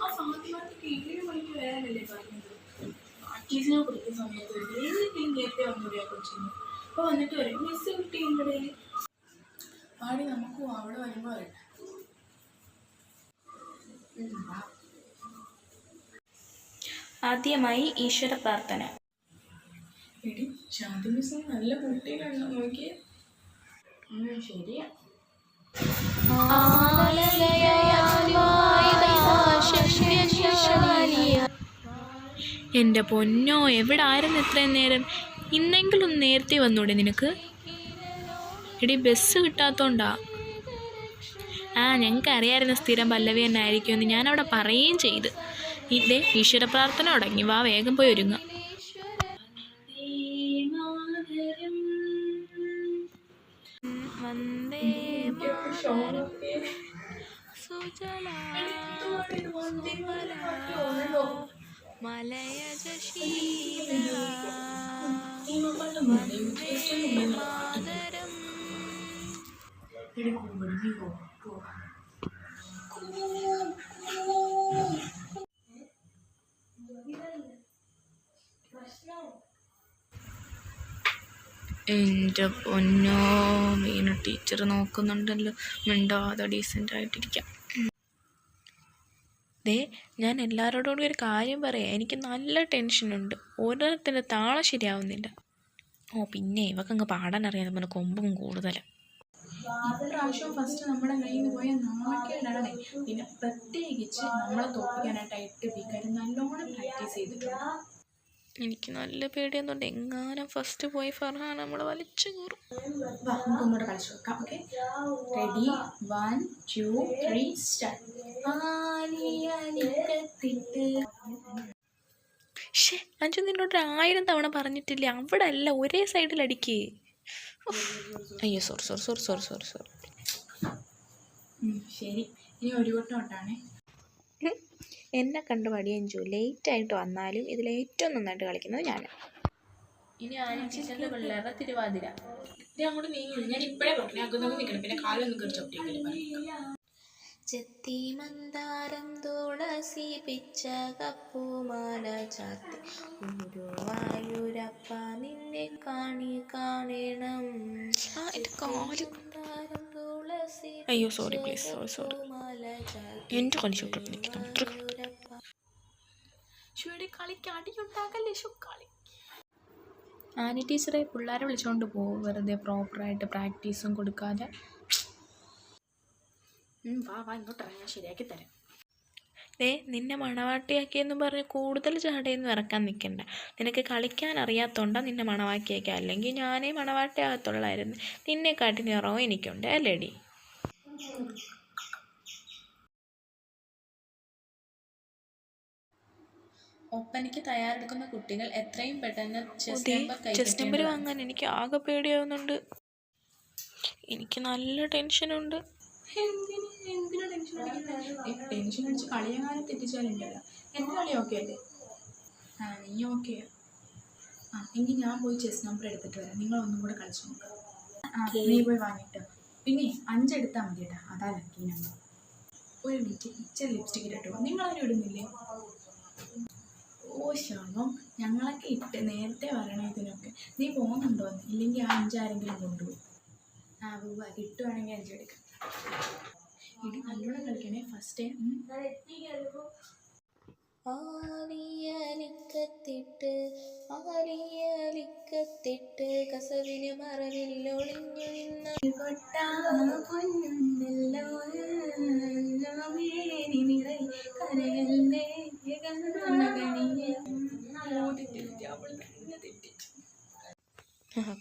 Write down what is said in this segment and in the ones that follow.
ആ ഫാത്തിമാക്ക് 7 മണിക്ക് വരാനല്ലേ പറഞ്ഞത്. പ്രാക്ടീസിനെ കൊടുക്കുന്ന സമയത്ത് ഏതെങ്കിലും നേരത്തെ വന്നൂടെ ആ കൊച്ചിന്. അപ്പോൾ വന്നിട്ട് പറയും മിസ് കിട്ടിയുടെ പാടി നമുക്ക് അവിടെ വരുമ്പോൾ വരട്ടെ. ആദ്യമായി ഈശ്വര പ്രാർത്ഥന. എടി ശാന്തി മിസ് നല്ല കുട്ടികളാണോ നോക്കിയേ. ശരിയാ. എൻ്റെ പൊന്നോ, എവിടെ ആയിരുന്നു ഇത്രയും നേരം? ഇന്നെങ്കിലും നേരത്തെ വന്നൂടെ നിനക്ക്? എടി ബസ് കിട്ടാത്തോണ്ടാ. ഞങ്ങൾക്ക് അറിയാമായിരുന്നു സ്ഥിരം പല്ലവി തന്നെ ആയിരിക്കുമെന്ന്. ഞാനവിടെ പറയുകയും ചെയ്ത്. ഇതേ ഈശ്വര പ്രാർത്ഥന തുടങ്ങി. വാ വേഗം പോയി ഒരുങ്ങാം. എൻ്റെ പൊന്നോ, മീന ടീച്ചർ നോക്കുന്നുണ്ടല്ലോ. മിണ്ടാതെ ഡീസൻ്റായിട്ടിരിക്കാം. ഞാൻ എല്ലാവരോടും ഒരു കാര്യം പറയാം. എനിക്ക് നല്ല ടെൻഷനുണ്ട്. ഓരോരുത്തരുടെ താളം ശരിയാവുന്നില്ല. പിന്നെ ഇവക്കങ്ങ് പാടാൻ അറിയാൻ പറഞ്ഞ കൊമ്പും കൂടുതലാണ്. ഇപ്രാവശ്യം ഫസ്റ്റ് നമ്മുടെ കയ്യിൽ നിന്ന് പോയ നാണക്കേടാണ്. പിന്നെ പ്രത്യേകിച്ച് നമ്മളെ തോൽപ്പിക്കാനായിട്ട് 8 വീക്കാർ നല്ലോണം പ്രാക്ടീസ് ചെയ്തിട്ടുണ്ട്. എനിക്ക് നല്ല പേടിയൊന്നുണ്ട്. എങ്ങാനും ഫസ്റ്റ് പോയി ഫർഹാൻ നമ്മൾ വലിച്ചു കയറും. ഒന്നുകൂടെ കളിച്ചു നോക്കാം. Okay, ready? 1 2 3 സ്റ്റാർട്ട്. അഞ്ചു നിന്നോട് 1000 തവണ പറഞ്ഞിട്ടില്ലേ, അവിടെ അല്ല ഒരേ സൈഡിൽ അടിക്കേ. അയ്യോ സോറി. ശരി, ഇനി ഒരു വട്ടം. എന്നെ കണ്ട് പടിയഞ്ചു ലേറ്റായിട്ട് വന്നാലും ഇതിൽ ഏറ്റവും നന്നായിട്ട് കളിക്കുന്നത് ഞാൻ. ഇനി ആനിച്ചിന്റെ പിള്ളേരുടെ തിരുവാതിര. അങ്ങോട്ട് നീങ്ങി. ഞാൻ ഇപ്പഴേ പറഞ്ഞു അതൊന്നും നിൽക്കണം. പിന്നെ കാലൊന്നും കയറി ചവിട്ടിയാൽ ചെത്തി മന്ദാരം തുളസി പിച്ച കപ്പുമാല ചാത്തി ഗുരുവായൂരപ്പ നിന്നെ കാണണം. അയ്യോ സോറി പ്ലീസ് സോറി. എൻ്റെ കളി ചവിട്ടിരിക്കുന്നു. ആനി ടീച്ചറെ പിള്ളേരെ വിളിച്ചുകൊണ്ട് പോകും വെറുതെ പ്രോപ്പറായിട്ട് പ്രാക്ടീസും കൊടുക്കാതെ. വാ ഇങ്ങോട്ട് ഞാൻ ശരിയാക്കി തരാം. നിന്നെ മണവാട്ടിയാക്കിയെന്ന് പറഞ്ഞ് കൂടുതൽ ചാടയൊന്നും ഇറക്കാൻ നിൽക്കണ്ട. നിനക്ക് കളിക്കാൻ അറിയാത്തോണ്ടാ നിന്നെ മണവാക്കിയേക്കാം. അല്ലെങ്കിൽ ഞാനേ മണവാട്ടിയാകത്തുള്ളായിരുന്നു. നിന്നെക്കാട്ടി നിറവും എനിക്കുണ്ട് അല്ലേടി? ഒപ്പനയ്ക്ക് തയ്യാറെടുക്കുന്ന കുട്ടികൾ എത്രയും പെട്ടെന്ന് ചെസ് നമ്പർ വാങ്ങാൻ എനിക്ക് ആകെ പേടിയാവുന്നുണ്ട്. എനിക്ക് നല്ല ടെൻഷനുണ്ട്. എന്തിനാ ടെൻഷൻ അടിച്ച് കളിയെങ്ങാനും തെറ്റിച്ചാലുണ്ടല്ലോ. എൻ്റെ കളി ഓക്കെ അല്ലേ? നീ ഓക്കെയാ? എങ്കിൽ ഞാൻ പോയി ചെസ് നമ്പർ എടുത്തിട്ട് വരാം. നിങ്ങൾ ഒന്നും കൂടെ കളിച്ചു നോക്കാം. നീ പോയി വാങ്ങിട്ടോ. പിന്നെ 5 എടുത്താൽ മതി കേട്ടോ. അതാ ലക്കി നമ്പർ. ഒരു മിനിറ്റ്, ഇച്ചിരി ലിപ്സ്റ്റിക് ഇട്ടോ. നിങ്ങളാരും ഇടുന്നില്ലേ? ശാപം, ഞങ്ങളൊക്കെ ഇട്ട് നേരത്തെ വരണേ ഇതിനൊക്കെ. നീ പോകുന്നുണ്ടോ? ഇല്ലെങ്കിൽ ആ 5 ആരെങ്കിലും കൊണ്ടുപോകും. കിട്ടുവാണെങ്കിൽ 5 എടുക്കാം. ഇടി നല്ലോണം കളിക്കണേ ഫസ്റ്റ് ടൈം. ആലിയലിക്കത്തിട്ട് കസവിന് മറവില്ലൊളിഞ്ഞു നിന്ന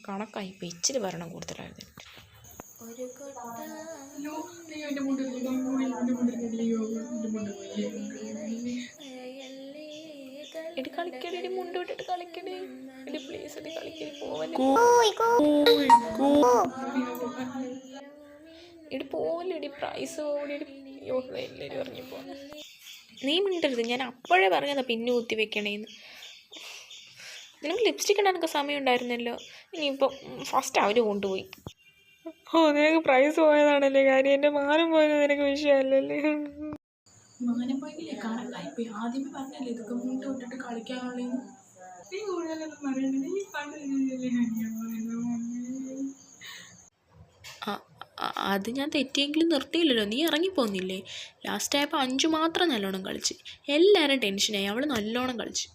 കണക്കായി. ഇപ്പം ഇച്ചിരി ഭരണം കൂടുതലായിരുന്നു. എടി കളിക്കടി, എടി മുണ്ട് വിട്ടിട്ട് കളിക്കടി. എടി പ്ലീസ് എടി കളിക്കടി. എടി പോലെടി പ്രൈസ് പോലെടി. എല്ലാവരും ഇറങ്ങിപ്പോ. നീ മിണ്ടരുത്. ഞാൻ അപ്പോഴേ പറഞ്ഞതാ പിന്നെ കുത്തി വെക്കണേന്ന്. നിനക്ക് ലിപ്സ്റ്റിക് ഇടാനൊക്കെ സമയം ഉണ്ടായിരുന്നല്ലോ. ഇനിയിപ്പോൾ ഫസ്റ്റ് അവർ കൊണ്ടുപോയി. നിനക്ക് പ്രൈസ് പോയതാണല്ലേ കാര്യം. എൻ്റെ മാനം പോയത് നിനക്ക് വിഷയമല്ലല്ലേ. മാനം പോയെങ്കിലേ കണക്കായിപ്പോയി. ആദ്യമേ പറഞ്ഞല്ലേ ഇതൊക്കെ മുന്നോട്ട് വിട്ടിട്ട് കളിക്കാനുള്ളതെന്ന്. നീ കൂടുതലൊന്നും പറയണ്ട, നീ പണ്ട് അത് ഞാൻ തെറ്റിയെങ്കിലും നിർത്തിയില്ലല്ലോ. നീ ഇറങ്ങിപ്പോന്നില്ലേ? ലാസ്റ്റ് ആയപ്പോൾ 5 മാത്രം നല്ലോണം കളിച്ച്. എല്ലാവരും ടെൻഷനായി. അവൾ നല്ലോണം കളിച്ച്.